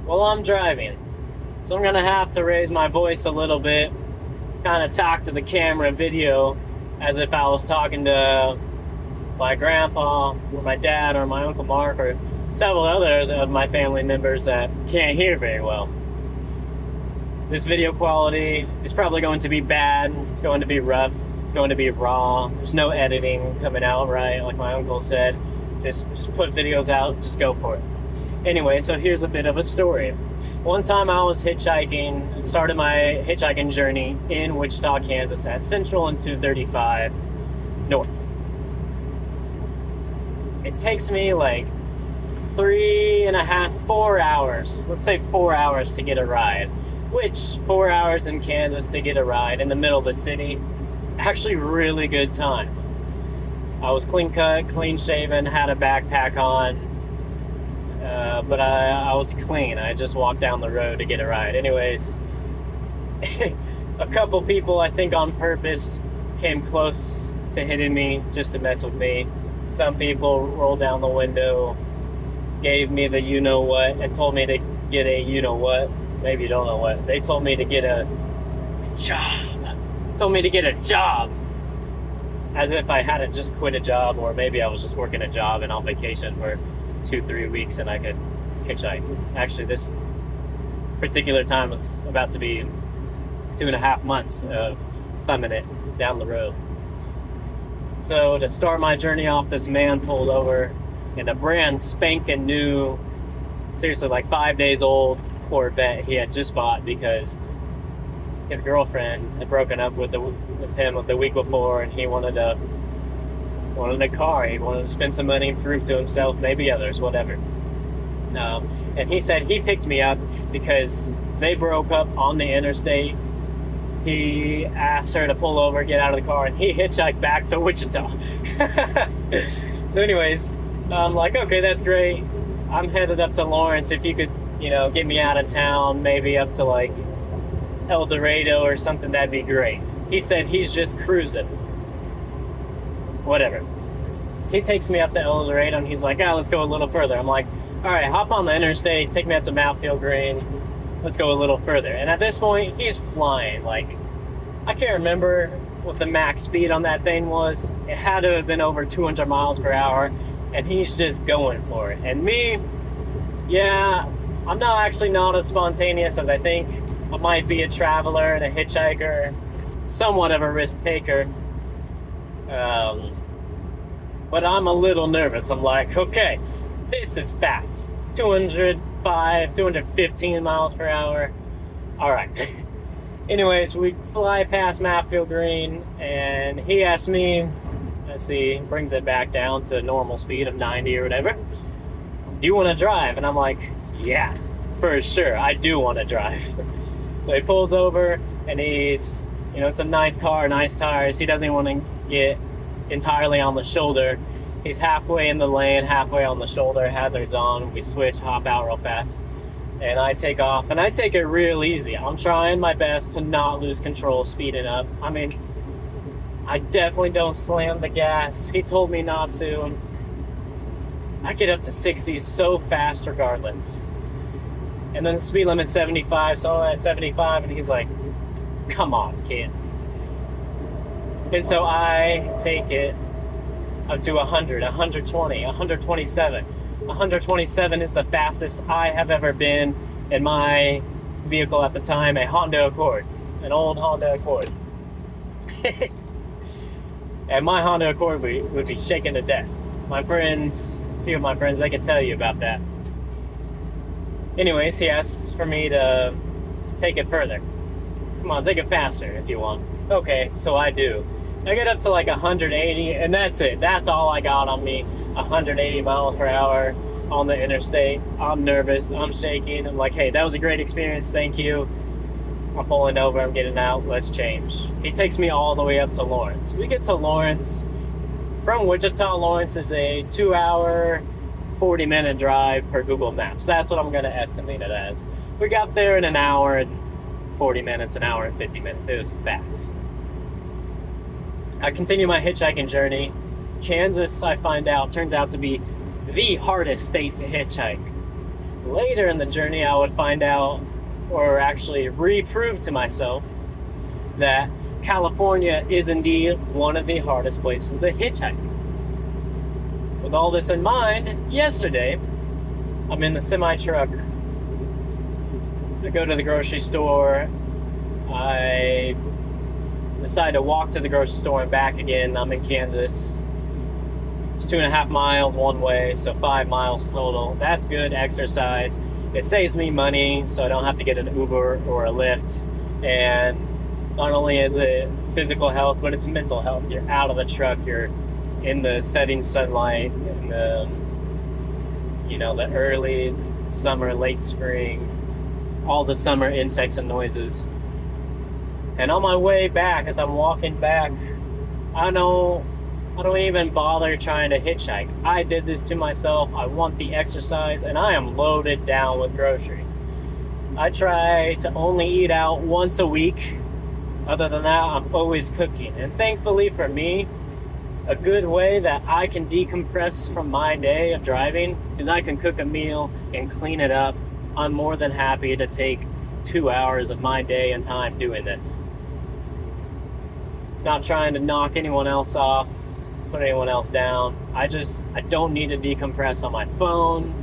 Well, I'm driving, so I'm gonna have to raise my voice a little bit, kind of talk to the camera video as if I was talking to my grandpa or my dad or my Uncle Mark or several others of my family members that can't hear very well. This video quality is probably going to be bad. It's going to be rough. It's going to be raw. There's no editing coming out right, like my uncle said. Just put videos out. Just go for it. Anyway, so here's a bit of a story. One time I was hitchhiking, started my hitchhiking journey in Wichita, Kansas at Central and 235 North. It takes me like 3.5, 4 hours. Let's say 4 hours to get a ride. Which 4 hours in Kansas to get a ride in the middle of the city, actually really good time. I was clean cut, clean shaven, had a backpack on, but I was clean. I just walked down the road to get a ride. Anyways, a couple people, I think on purpose, came close to hitting me just to mess with me. Some people rolled down the window, gave me the you-know-what, and told me to get a you-know-what. Maybe you don't know what. They told me to get a job. Told me to get a job. As if I hadn't just quit a job, or maybe I was just working a job and on vacation for 2-3 weeks and I could hitchhike. Actually, this particular time was about to be 2.5 months of thumbing it down the road. So to start my journey off, this man pulled over in a brand spanking new, seriously like 5 days old Corvette he had just bought because his girlfriend had broken up with him the week before, and he wanted a car. He wanted to spend some money, prove to himself, maybe others, whatever. And he said he picked me up because they broke up on the interstate. He asked her to pull over, get out of the car, and he hitchhiked back to Wichita. So anyways, I'm like, okay, that's great. I'm headed up to Lawrence. If you could, get me out of town, maybe up to like El Dorado or something, that'd be great. He said he's just cruising. Whatever. He takes me up to El Dorado and he's like, let's go a little further. I'm like, all right, hop on the interstate, take me up to Mountfield Green. Let's go a little further. And at this point, he's flying. Like, I can't remember what the max speed on that thing was. It had to have been over 200 miles per hour. And he's just going for it. And me, I'm not as spontaneous as I think. I might be a traveler and a hitchhiker, somewhat of a risk taker. But I'm a little nervous. I'm like, okay, this is fast. 215 miles per hour. All right. Anyways, we fly past Mountfield Green, and he asked me, brings it back down to normal speed of 90 or whatever. Do you want to drive? And I'm like, yeah, for sure, I do want to drive. So he pulls over, and he's, it's a nice car, nice tires. He doesn't want to get entirely on the shoulder. He's halfway in the lane, halfway on the shoulder, hazards on. We switch, hop out real fast, and I take off, and I take it real easy. I'm trying my best to not lose control, speeding up. I mean, I definitely don't slam the gas. He told me not to. I get up to 60 so fast regardless. And then the speed limit's 75, so I'm at 75, and he's like, come on, kid. And so I take it up to 100, 120, 127. 127 is the fastest I have ever been in my vehicle at the time, a Honda Accord, an old Honda Accord. And my Honda Accord would be shaken to death. A few of my friends, they can tell you about that. Anyways, he asks for me to take it further. Come on, take it faster if you want. Okay, so I do. I get up to like 180, and that's it. That's all I got on me. 180 miles per hour on the interstate. I'm nervous. I'm shaking. I'm like, hey, that was a great experience. Thank you. I'm pulling over. I'm getting out. Let's change. He takes me all the way up to Lawrence. We get to Lawrence. From Wichita, Lawrence is a 2-hour, 40-minute drive per Google Maps. That's what I'm going to estimate it as. We got there in an hour and 40 minutes, an hour and 50 minutes. It was fast. I continue my hitchhiking journey. Kansas, I find out, turns out to be the hardest state to hitchhike. Later in the journey, I would find out, or actually reprove to myself, that California is indeed one of the hardest places to hitchhike. With all this in mind, yesterday, I'm in the semi truck. I go to the grocery store. I decide to walk to the grocery store and back again. I'm in Kansas. It's 2.5 miles one way, so 5 miles total. That's good exercise. It saves me money, so I don't have to get an Uber or a Lyft. And not only is it physical health, but it's mental health. You're out of the truck, you're in the setting sunlight, in the, the early summer, late spring, all the summer insects and noises. And on my way back, as I'm walking back, I don't even bother trying to hitchhike. I did this to myself. I want the exercise, and I am loaded down with groceries. I try to only eat out once a week. Other than that, I'm always cooking. And thankfully for me, a good way that I can decompress from my day of driving is I can cook a meal and clean it up. I'm more than happy to take 2 hours of my day and time doing this. Not trying to knock anyone else off, put anyone else down. I don't need to decompress on my phone.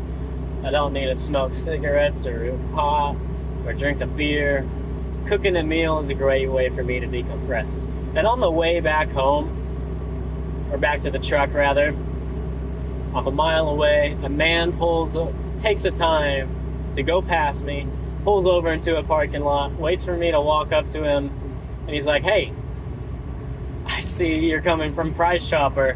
I don't need to smoke cigarettes or pot or drink a beer. Cooking a meal is a great way for me to decompress. And on the way back home, or back to the truck rather, I'm a mile away. A man takes the time to go past me, pulls over into a parking lot, waits for me to walk up to him, and he's like, "Hey, I see you're coming from Price Chopper.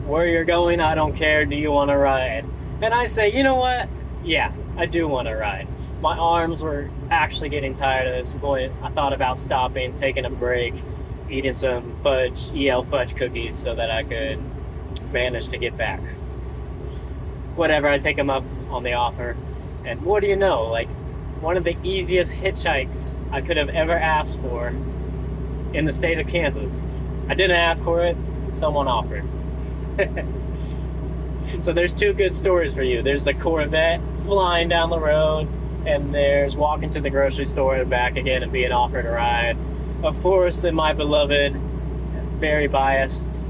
Where you're going, I don't care. Do you want to ride?" And I say, "You know what? Yeah, I do want to ride." My arms were actually getting tired at this point. I thought about stopping, taking a break, eating some EL fudge cookies so that I could manage to get back. Whatever, I take him up on the offer. And what do you know? Like, one of the easiest hitchhikes I could have ever asked for in the state of Kansas. I didn't ask for it, someone offered. So there's two good stories for you. There's the Corvette flying down the road, and there's walking to the grocery store and back again and being offered a ride. Of course, in my beloved, very biased,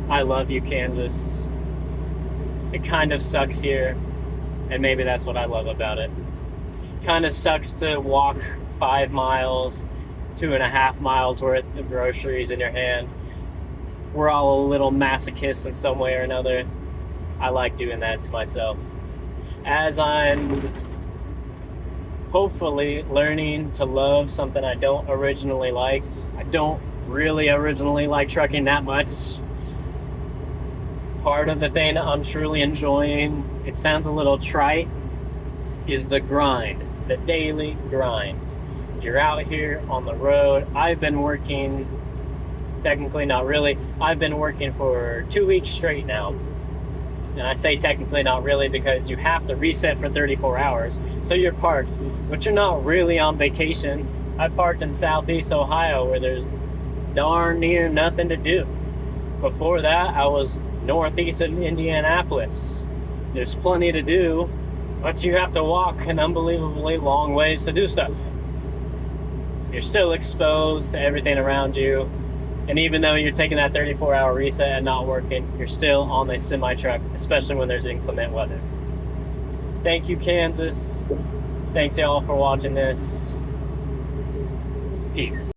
I love you, Kansas. It kind of sucks here, and maybe that's what I love about it. Kind of sucks to walk 5 miles, 2.5 miles worth of groceries in your hand. We're all a little masochists in some way or another. I like doing that to myself. As I'm hopefully learning to love something I don't originally like. I don't really originally like trucking that much. Part of the thing I'm truly enjoying, it sounds a little trite, is the grind, the daily grind. You're out here on the road. I've been working, technically not really, I've been working for 2 weeks straight now. And I say technically not really because you have to reset for 34 hours. So you're parked, but you're not really on vacation. I parked in Southeast Ohio where there's darn near nothing to do. Before that, I was northeast of Indianapolis. There's plenty to do, but you have to walk an unbelievably long ways to do stuff. You're still exposed to everything around you. And even though you're taking that 34-hour reset and not working, you're still on the semi-truck, especially when there's inclement weather. Thank you, Kansas. Thanks, y'all, for watching this. Peace.